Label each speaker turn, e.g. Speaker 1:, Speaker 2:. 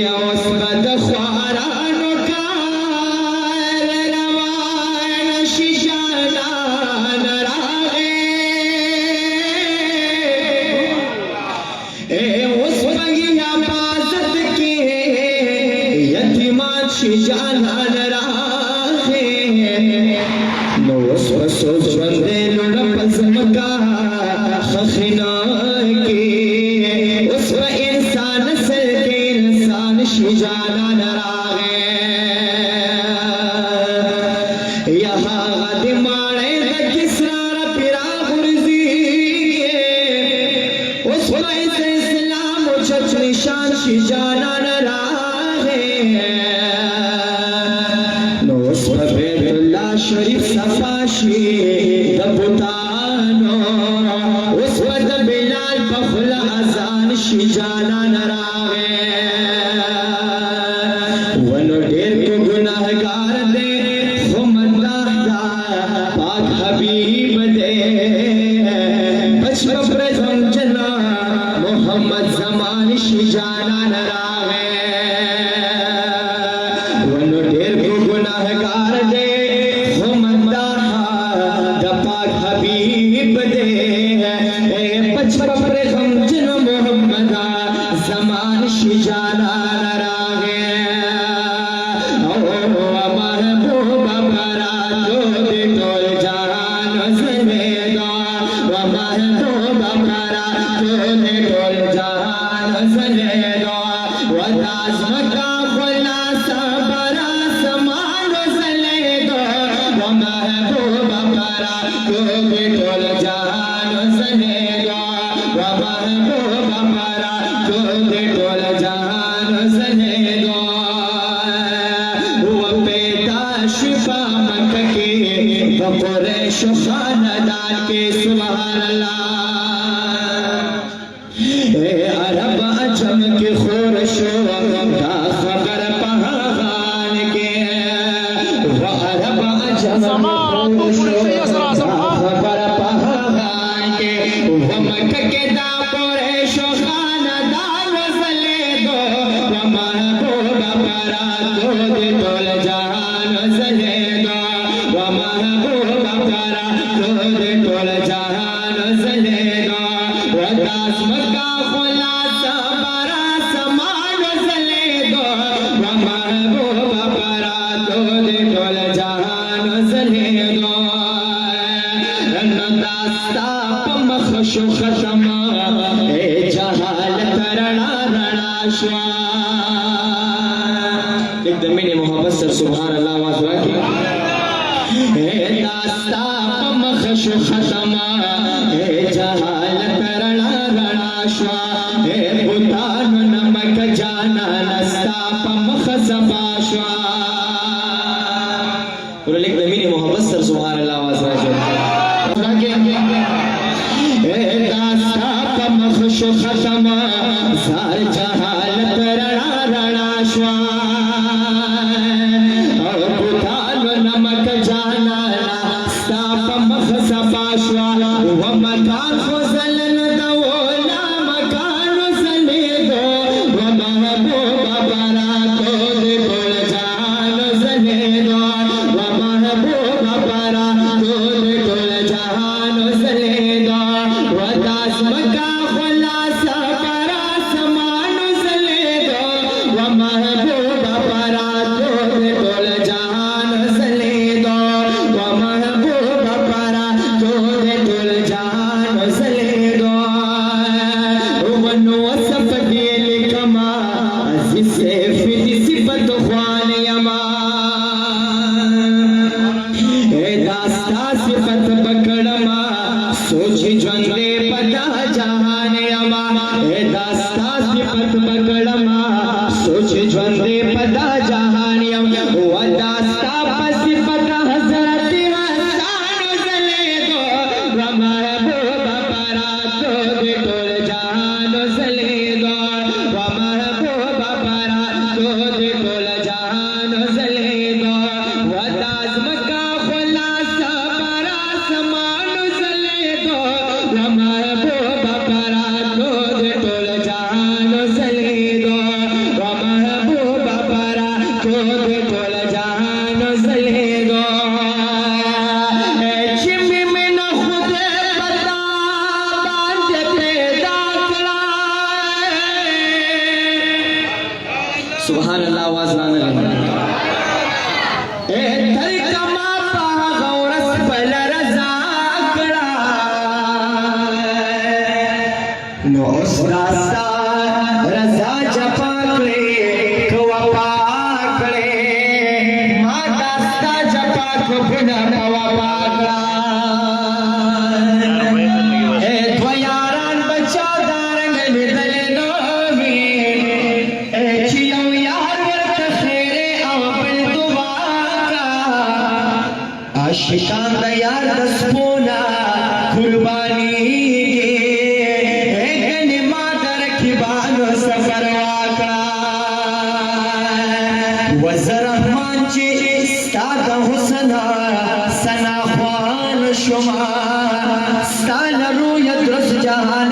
Speaker 1: وسبد خوارانو کار روان شجانان راغے وسبگی حفاظت کے یتیمان شجانان راغے نو وسوسو ژوندے لوڑ پزمکا خخنا کے اس و انسان سر کے انسان شجانان راغے یہاں غدمانے دا کسرار پیرا غرزی اس و اسلام و چچ نشان شجانان راغے نو اس و بیت اللہ شریف صفاشی دبتانو اس و دبلال بخل ازان شجانان راغے ونو ڈیر کو گناہگار دے خمد دا پاک حبیب دے بچ بپر زمجنا محمد زمان شجانان راغے ونو ڈیر کو گناہگار دے خمد دا پاک حبیب دے بچ بپر زمجنا محمد زمان شجانان راغے قریش خاندان کے سبحان اللہ عرب عجم کے خورشو دا خبر پہاغان کے عرب عجم دا خبر پہاغان کے مکہ کے دا قریش خاندان وزلے دو محبوب پرا دو دے دول جہان وزلے دو محبوب پرا دو دے دول جہان وزلے دو وداس مکہ خلاصہ برا سمان وزلے دو محبوب پرا دو دے دول جہان وزلے دو داستا پمخشو ختم اے جہالت رڑا رڑا شوا ایک دمین محبت سر سبحان اللہ واسرہ کی اے داستا پمخشو ختم اے جہالت رڑا رڑا شوا اے بطان نمک جانا نستا پمخ زبا شوا اور ایک دمین محبت سر سبحان اللہ واسرہ مخشو ختم سار جہالت رڑا رڑا شوا اور بطان و نمک جانا ستاپ مخ سپا شوا و مکان خزلن دولا مکان زلی دو و محبوب برا تو دے بول جہان زلی دو و محبوب برا تو دے بول جہان زلی دو و داس مکہ सोची ज्वंदे पदा जहाने अमा ए दास्ता सिफत पकड़मा सोची ज्वंदे पदा जहाने अमा व दास्ता पसिफत हजरत हसान जले दो व महबूब परा तो दे टोल जहान जले दो व महबूब परा तो दे टोल जहान जले दो व दास मक्का खुलासा परा समान जले दो महबूब परा दो दे टोल जहान जले दो دې ټول جهان زلېږو چې مې نه خدای پتا باندې پیدا کړه سبحان الله आवाज نه لګا تر کما په غورس بل رضا کړه نو استا رضا جپا کړې کوا پاکړې ما داستا جپا کو بنا کوا پاکړه اے دویاران بچا دارنګ لیدل نو وی اے چې یو یار ورته خیره او بل دعا کا عاشقان د یار د سپونا قربانی سفر واکړه وزر رحمان چې ستا د حسن سنا خوان شما ستا لرو یدرس جهان